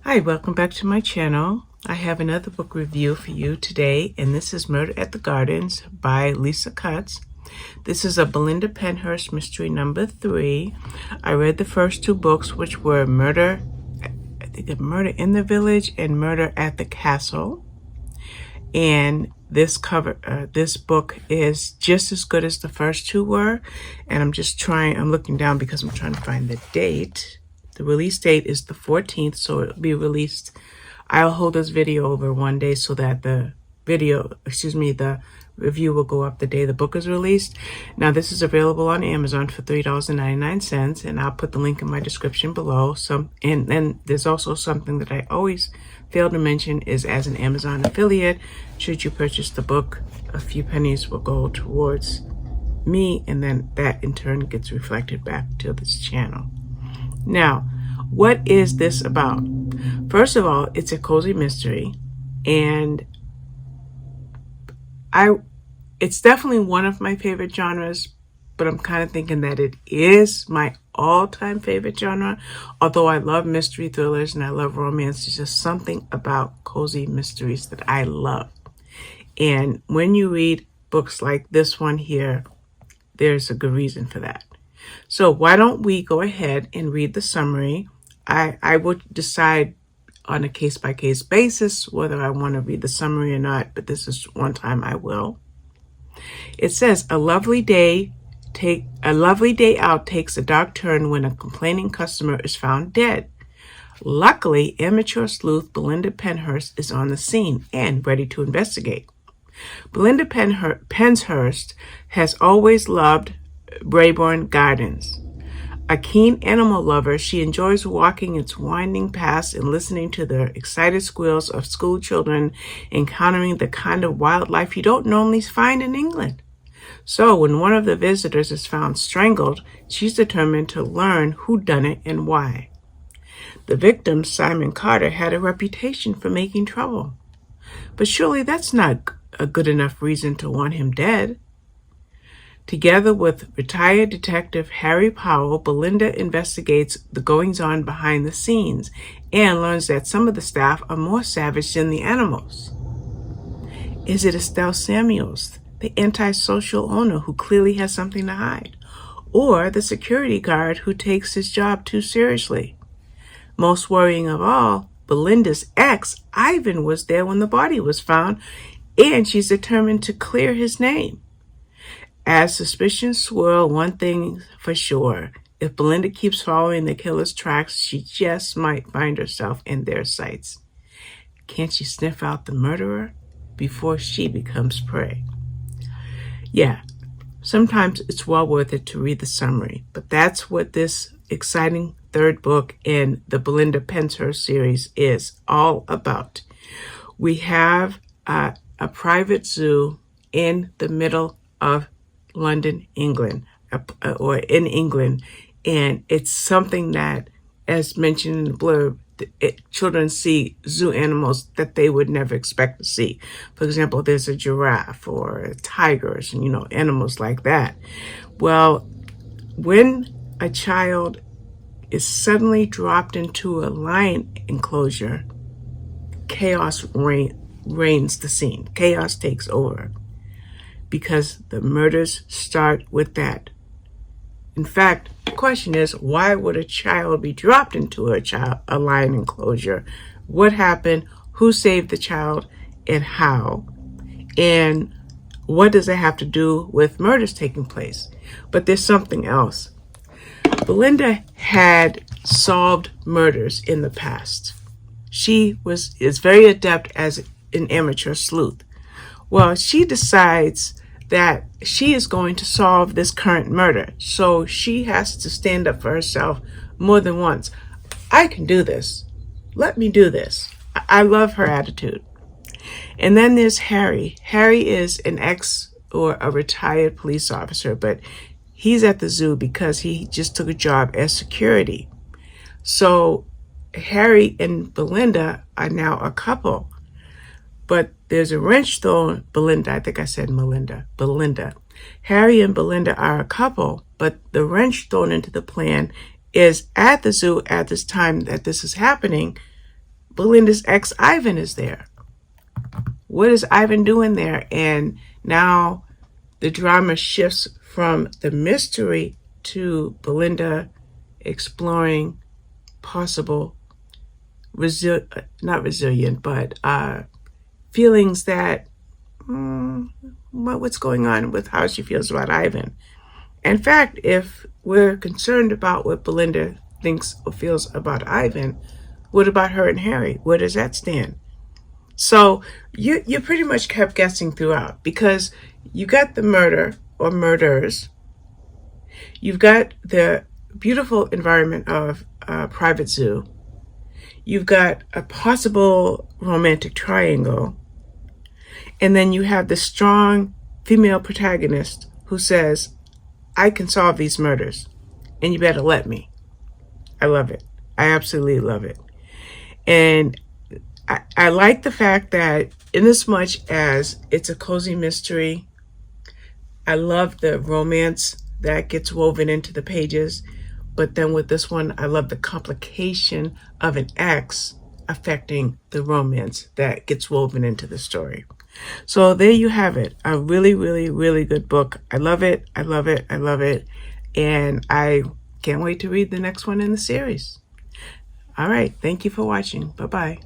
Hi, welcome back to my channel. I have another book review for you today, and this is Murder at the Gardens by Lisa Cutts. This is a Belinda Pennhurst mystery number 3. I read the first two books, which were Murder in the Village and Murder at the Castle. And this book is just as good as the first two were. And I'm looking down because I'm trying to find the date. The release date is the 14th, so it'll be released. I'll hold this video over one day so that the review will go up the day the book is released. Now, this is available on Amazon for $3.99, and I'll put the link in my description below. And then there's also something that I always fail to mention is, as an Amazon affiliate, should you purchase the book, a few pennies will go towards me, and then that in turn gets reflected back to this channel. Now, what is this about? First of all, it's a cozy mystery, and it's definitely one of my favorite genres, but I'm kind of thinking that it is my all-time favorite genre. Although I love mystery thrillers and I love romance, there's just something about cozy mysteries that I love. And when you read books like this one here, there's a good reason for that. So why don't we go ahead and read the summary? I would decide on a case-by-case basis whether I want to read the summary or not, but this is one time I will. It says, a lovely day out takes a dark turn when a complaining customer is found dead. Luckily, amateur sleuth Belinda Pennhurst is on the scene and ready to investigate. Belinda Pennhurst has always loved Brabourne Gardens. A keen animal lover, she enjoys walking its winding paths and listening to the excited squeals of school children, encountering the kind of wildlife you don't normally find in England. So when one of the visitors is found strangled, she's determined to learn who done it and why. The victim, Simon Carter, had a reputation for making trouble. But surely that's not a good enough reason to want him dead. Together with retired detective Harry Powell, Belinda investigates the goings-on behind the scenes and learns that some of the staff are more savage than the animals. Is it Estelle Samuels, the antisocial owner who clearly has something to hide, or the security guard who takes his job too seriously? Most worrying of all, Belinda's ex, Ivan, was there when the body was found, and she's determined to clear his name. As suspicions swirl, one thing for sure: if Belinda keeps following the killer's tracks, she just might find herself in their sights. Can't she sniff out the murderer before she becomes prey? Yeah, sometimes it's well worth it to read the summary, but that's what this exciting third book in the Belinda Pennhurst series is all about. We have a private zoo in the middle of London, England, or in England, and it's something that, as mentioned in the blurb, children see zoo animals that they would never expect to see. For example, there's a giraffe or tigers and, animals like that. Well, when a child is suddenly dropped into a lion enclosure, chaos reigns the scene. Chaos takes over, because the murders start with that. In fact, the question is, why would a child be dropped into a lion enclosure? What happened? Who saved the child, and how? And what does it have to do with murders taking place? But there's something else. Belinda had solved murders in the past. She is very adept as an amateur sleuth. Well, she decides that she is going to solve this current murder, so she has to stand up for herself more than once. I can do this. Let me do this. I love her attitude. And then there's Harry. Harry is an a retired police officer, but he's at the zoo because he just took a job as security. So Harry and Belinda are now a couple. But there's a wrench thrown, Belinda. Harry and Belinda are a couple, but the wrench thrown into the plan is at the zoo at this time that this is happening. Belinda's ex, Ivan, is there. What is Ivan doing there? And now the drama shifts from the mystery to Belinda exploring possible not resilient, but feelings that what's going on with how she feels about Ivan. In fact, if we're concerned about what Belinda thinks or feels about Ivan, what about her and Harry? Where does that stand? So you pretty much kept guessing throughout, because you got the murder or murders. You've got the beautiful environment of a private zoo. You've got a possible romantic triangle. And then you have the strong female protagonist who says, I can solve these murders, and you better let me. I love it. I absolutely love it. And I like the fact that in as much as it's a cozy mystery, I love the romance that gets woven into the pages. But then with this one, I love the complication of an ex affecting the romance that gets woven into the story. So there you have it. A really, really, really good book. I love it. I love it. I love it. And I can't wait to read the next one in the series. All right. Thank you for watching. Bye-bye.